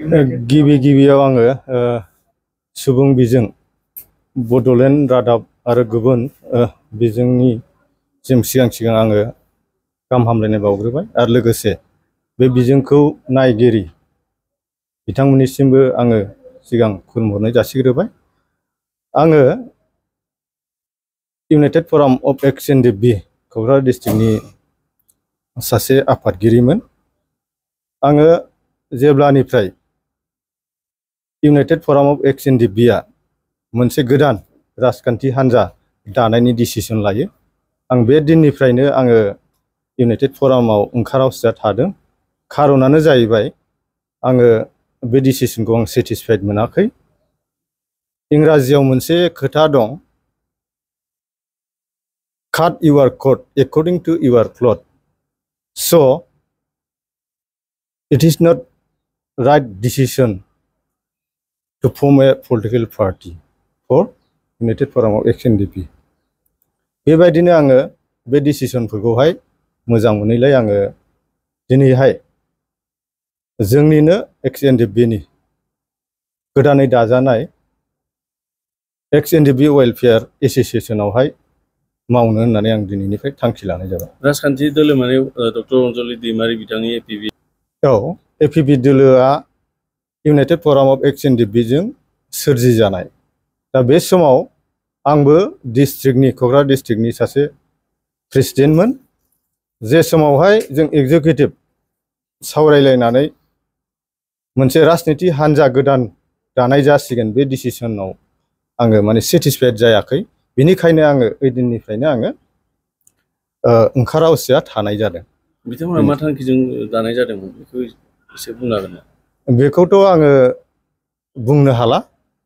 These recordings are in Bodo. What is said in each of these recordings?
गिबियाव आङो सुबुं बिजों बड'लेण्ड रादाब आरो गुबुन बिजोंनि सिगां आङो गाहाम हामलायनाय बावग्रोबाय आरो लोगोसे बे बिजोंखौ नायगिरि बिथांमोननिसिमबो आङो सिगां खुलुमहरनाय जासिग्रोबाय। आङो United Forum of X N D B Kokrajhar डिस्ट्रिक्टनि सासे आफादगिरिमोन। आङो जेब्लानिफ्राय United Forum of X N D B आ मोनसे गोदान राजखान्थि हान्जा दानायनि डिसिसन लायो, आं बे दिननिफ्रायनो आङो इउनाइटेड फरामाव ओंखारावसिया थादों। खारनानो जाहैबाय आङो बे डिसिसनखौ आं सेटिसफाइड मोनाखै। इंराजियाव मोनसे खोथा दं, cut your coat according to your cloth. So' it is not right decision to form a political party for United Forum of X N D B. बेबायदिनो आङो बे डिसिसनफोरखौहाय मोजां मोनैलाय आङो दिनैहाय जोंनिनो एक्स एन डि बि नि गोदानै दाजानाय एक्स एन डि बि वेलफेयार एस'सिएशनावहाय मावनो होननानै आं दिनैनिफ्राय थांखि लानाय जाबाय। राजखान्थि दोलो माने डक्टर अनजलि दैमारि बिथांनि एपिबि। औ, एपिबि दोलोआ United Forum of X N D B जों सोरजि जानाय। दा बे समाव आंबो डिस्ट्रिक्टनि क'क्राझार डिस्ट्रिक्टनि सासे प्रेसिडेन्टमोन। जे समावहाय जों एग्जिकिउटिभ सावरायलायनानै मोनसे राजनिति हान्जा गोदान दानाय जासिगोन, बे डिसिसनाव आङो माने सेटिसफाइड जायाखै। बेनिखायनो आङो ओइ दिननिफ्रायनो आङो ओंखारावसिया थानाय जादों। बिथांमोना मा थांखिजों दानाय जादोंमोन बेखौ एसे बुंनो हागोन ना? बेखौथ' आङो बुंनो हाला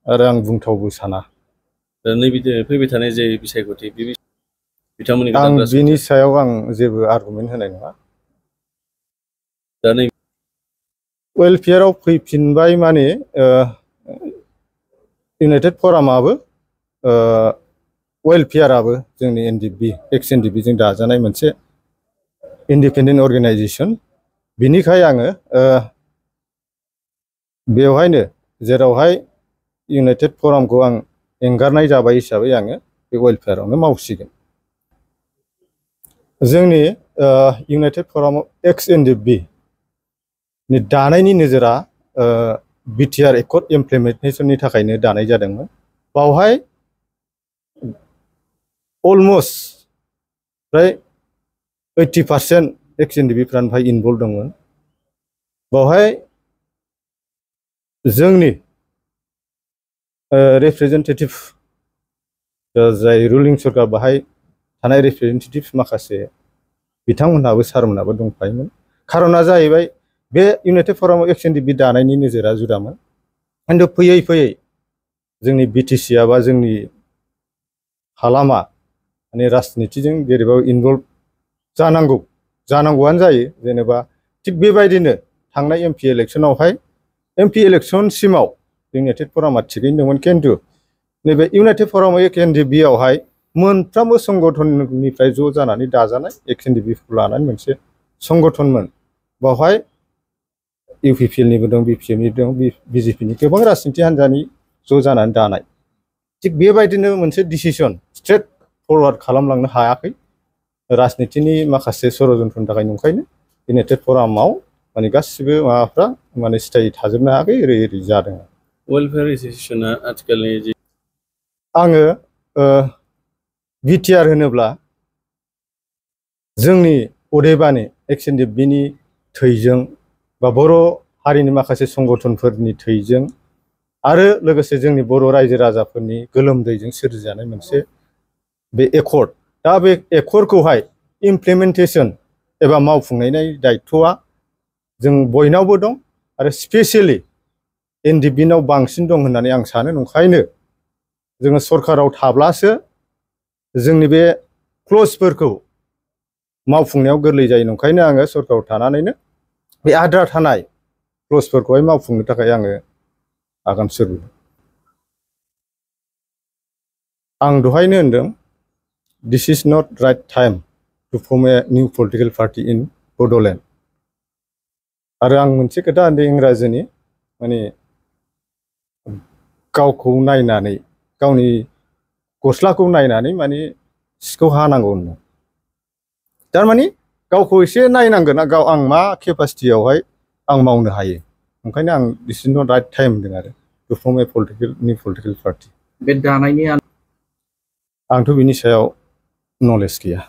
आरो आं बुंथावबो साना। नैबे फैबाय थानाय जे बिसायख'थि बे बिथांमोननि आं बिनि सायाव आं जेबो आर्गुमेन्ट होनाय नङा। दा नै वेलफेयाराव फैफिनबाय माने इउनाइटेड फरामाबो वेलफेयाराबो जोंनि एक्स एन डि बि जों दाजानाय मोनसे इन्डिपेन्डेन्ट अर्गेनाइजेसन। बिनिखाय आङो बेवहायनो जेरावहाय इउनाइटेड फरामखौ आं एंगारनाय जाबाय हिसाबै आङो बे वेलफेयारावनो मावसिगोन। जोंनि United Forum of X N D B नि दानायनि नोजोरा बिटिआर एकर्ड इमप्लिमेन्टेसननि थाखायनो दानाय जादोंमोन। बावहाय अलमस्ट फ्राय 80% एक्स एन डि बि फ्रानो बाहाय इनभल्भ दंमोन। बावहाय जोंनि रिप्रेजेन्टेटिभ जाय रुलिं सरकार बाहाय थानाय रिप्रेजेन्टेटिभ माखासे बिथांमोनहाबो सारमोनहाबो दंफायोमोन। खारना जाहैबाय बे United Forum of X N D B दानायनि नोजोरा जुदामोन। खिन्थु फैयै फैयै जोंनि बिटिसिआ बा जोंनि हालामा माने राजनितिजों जेरैबाबो इनभल्भ जानांगौआनो जायो जेनेबा। थिग बेबायदिनो थांनाय एमपि इलेक्सनावहाय एमपि इलेक्सनसिमाव इउनाइटेड फरामा थिगैनो दंमोन, खिन्थु नैबे United Forum of X N D B आवहाय मोनफ्रोमबो संगठननिफ्राय ज' जानानै दाजानाय एक्स एन डि बि खौ लानानै मोनसे संगठनमोन। बावहाय इउ पि पि एलनिबो दं, बि पि एमनिबो दं, बिजेपिनि गोबां राजनिति हान्जानि ज' जानानै दानाय। थिग बेबायदिनो मोनसे डिसिसन स्ट्रेट फरवार्ड खालामलांनो हायाखै राजनितिनि माखासे षड़यन्त्रनि थाखाय। नंखायनो इउनाइटेड फरामाव माने गासिबो माबाफ्रा माने सिथायै थाजोबनो हायाखै, ओरै जादों। वेलफेयार एस'सिएशना आथिखालनि जे आङो बिटिआर होनोब्ला जोंनि अदेबानि एक्स एन डि बि नि थैजों बा बर' हारिनि माखासे संगठनफोरनि थैजों आरो लोगोसे जोंनि बर' रायजो राजाफोरनि गोलोमदैजों सोरजिजानाय मोनसे बे एकर्ड। दा बे एकर्डखौहाय इमप्लिमेन्टेसन एबा मावफुंनायनि दायथ'आ जों बयनावबो दं आरो स्पेसियेलि एन डि बि नाव बांसिन दं होननानै आं सानो। नंखायनो जोङो सरकाराव थाब्लासो जोंनि बे क्लजफोरखौ मावफुंनायाव गोरलै जायो। नंखायनो आङो सरकाराव थानानैनो बे आद्रा थानाय क्लजफोरखौहाय मावफुंनो थाखाय आङो आगान सुरबोदों। आं दहायनो होनदों, this is not right time to form a new political party in Bodoland. आरो आं मोनसे खोथा होनदों इंराजिनि, माने गावखौ नायनानै गावनि गस्लाखौ नायनानै माने सिखौ हानांगौ होनो थारमाने गावखौ एसे नायनांगोन गाव आं मा केपासिटियावहाय आं मावनो हायो ओंखायनो आं दिस इज नट राइट टाइम होनदों आरो टु फर्म ए पलिटिकेल पार्टि बे दानायनि आंथ' बिनि सायाव नलेज गैया